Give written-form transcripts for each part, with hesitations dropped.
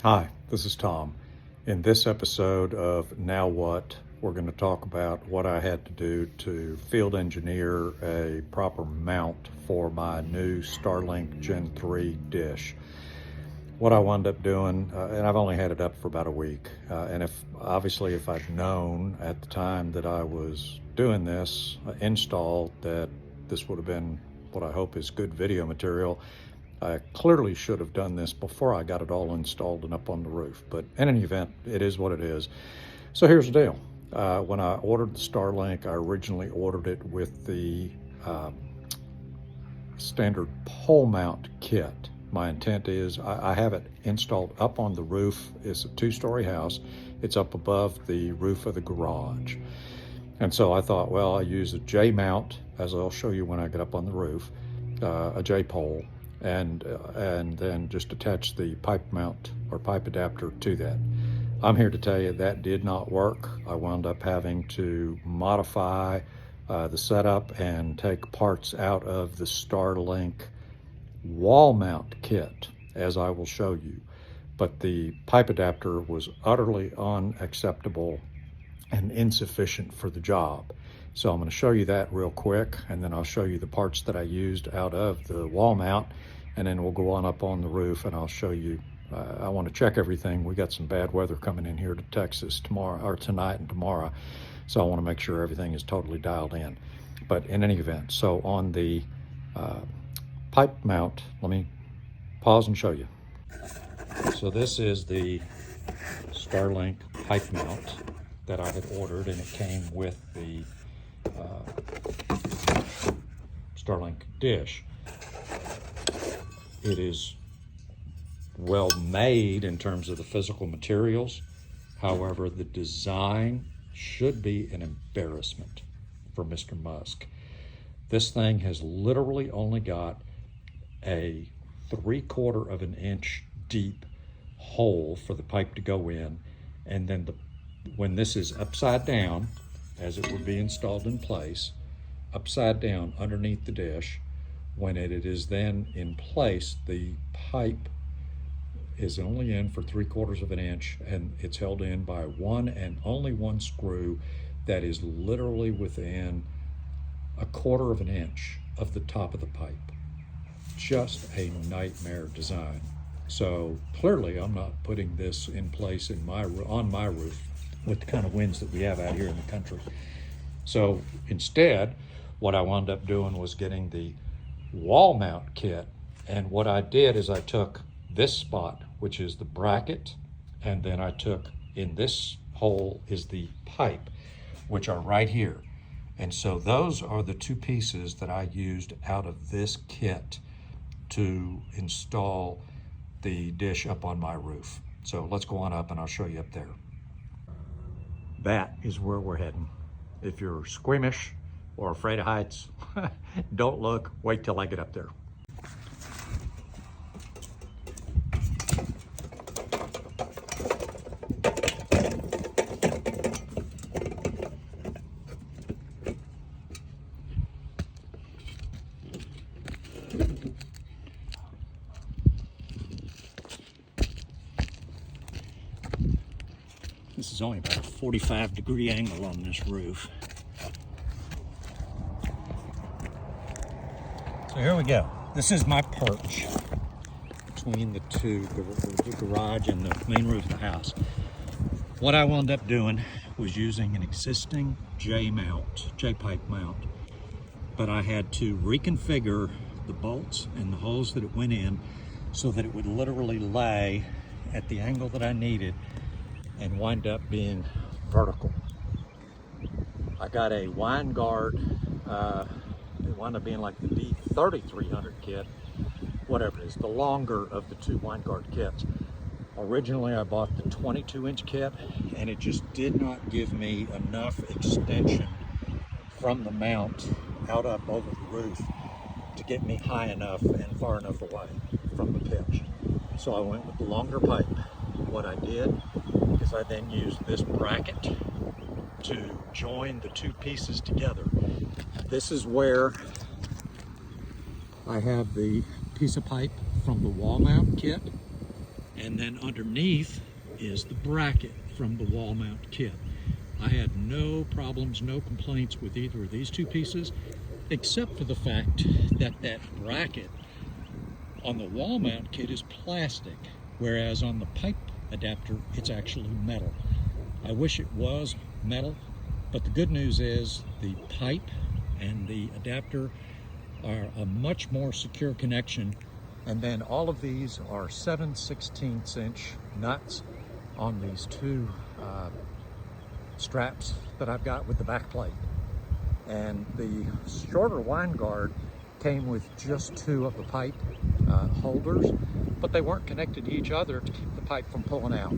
Hi, this is Tom. In this episode of Now What, we're going to talk about what I had to do to field engineer a proper mount for my new Starlink Gen 3 dish. What I wound up doing, and I've only had it up for about a week, and if I'd known at the time that I was doing this install that this would have been what I hope is good video material, I clearly should have done this before I got it all installed and up on the roof. But in any event, it is what it is. So here's the deal. When I ordered the Starlink, I originally ordered it with the standard pole mount kit. My intent is I have it installed up on the roof. It's a two-story house. It's up above the roof of the garage. And so I thought, well, I use a J mount, as I'll show you when I get up on the roof, a J pole, and then just attach the pipe mount or pipe adapter to that. I'm here to tell you that did not work. I wound up having to modify the setup and take parts out of the Starlink wall mount kit, as I will show you. But the pipe adapter was utterly unacceptable and insufficient for the job. So I'm going to show you that real quick, and then I'll show you the parts that I used out of the wall mount, and then we'll go on up on the roof and I'll show you. I want to check everything. We got some bad weather coming in here to Texas tomorrow, or tonight and tomorrow, so I want to make sure everything is totally dialed in. But in any event, so on the pipe mount, let me pause and show you. So this is the Starlink pipe mount that I had ordered, and it came with the Starlink dish. It is well made in terms of the physical materials. However, the design should be an embarrassment for Mr. Musk. This thing has literally only got a 3/4 of an inch deep hole for the pipe to go in, and then when this is upside down, as it would be installed in place, upside down underneath the dish, when it is then in place, the pipe is only in for 3/4 of an inch, and it's held in by one and only one screw that is literally within 1/4 of an inch of the top of the pipe. Just a nightmare design. So clearly I'm not putting this in place on my roof with the kind of winds that we have out here in the country. So instead, what I wound up doing was getting the wall mount kit. And what I did is I took this spot, which is the bracket, and then I took, in this hole is the pipe, which are right here. And so those are the two pieces that I used out of this kit to install the dish up on my roof. So let's go on up and I'll show you up there. That is where we're heading. If you're squeamish or afraid of heights, don't look, wait till I get up there. This is only about a 45-degree angle on this roof. So here we go. This is my perch between the two, the garage and the main roof of the house. What I wound up doing was using an existing J-pipe mount, but I had to reconfigure the bolts and the holes that it went in so that it would literally lay at the angle that I needed and wind up being vertical. I got a Winegard, it wound up being like the D3300 kit, whatever it is, the longer of the two Winegard kits. Originally I bought the 22-inch kit, and it just did not give me enough extension from the mount out up over the roof to get me high enough and far enough away from the pitch. So I went with the longer pipe. What I did is I then used this bracket to join the two pieces together. This is where I have the piece of pipe from the wall mount kit, And then underneath is the bracket from the wall mount kit. I had no problems, no complaints with either of these two pieces, except for the fact that that bracket on the wall mount kit is plastic, whereas on the pipe adapter, it's actually metal. I wish it was metal, but the good news is the pipe and the adapter are a much more secure connection. And then all of these are 7/16" nuts on these two straps that I've got with the back plate. And the shorter wind guard came with just two of the pipe holders, but they weren't connected to each other to keep the pipe from pulling out.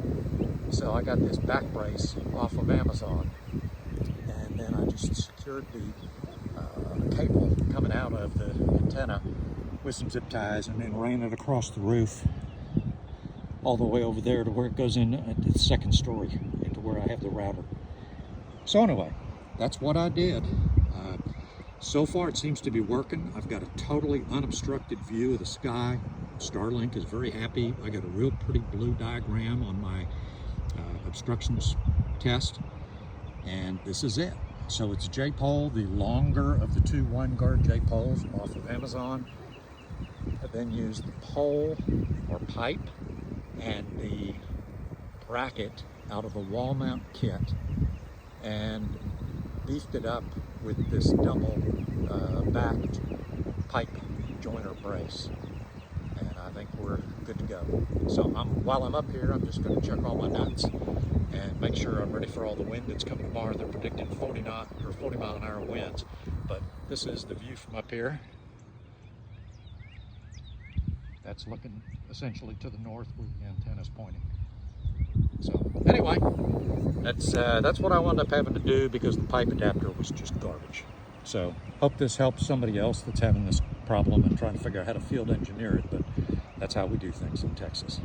So I got this back brace off of Amazon, and then I just secured the cable coming out of the antenna with some zip ties, and then ran it across the roof all the way over there to where it goes in at the second story, into where I have the router. So anyway, that's what I did. So far it seems to be working. I've got a totally unobstructed view of the sky. Starlink is very happy. I got a real pretty blue diagram on my obstructions test, and this is it. So it's a J-pole, the longer of the two wind guard J-poles off of Amazon. I then used the pole or pipe and the bracket out of the wall mount kit and beefed it up with this double backed pipe joiner brace. And I think we're good to go. So while I'm up here, I'm just going to check all my nuts and make sure I'm ready for all the wind that's coming tomorrow. They're predicting 40 mile an hour winds. But this is the view from up here. That's looking essentially to the north where the antenna's pointing. So anyway, that's what I wound up having to do because the pipe adapter was just garbage. So hope this helps somebody else that's having this problem and trying to figure out how to field engineer it, but that's how we do things in Texas.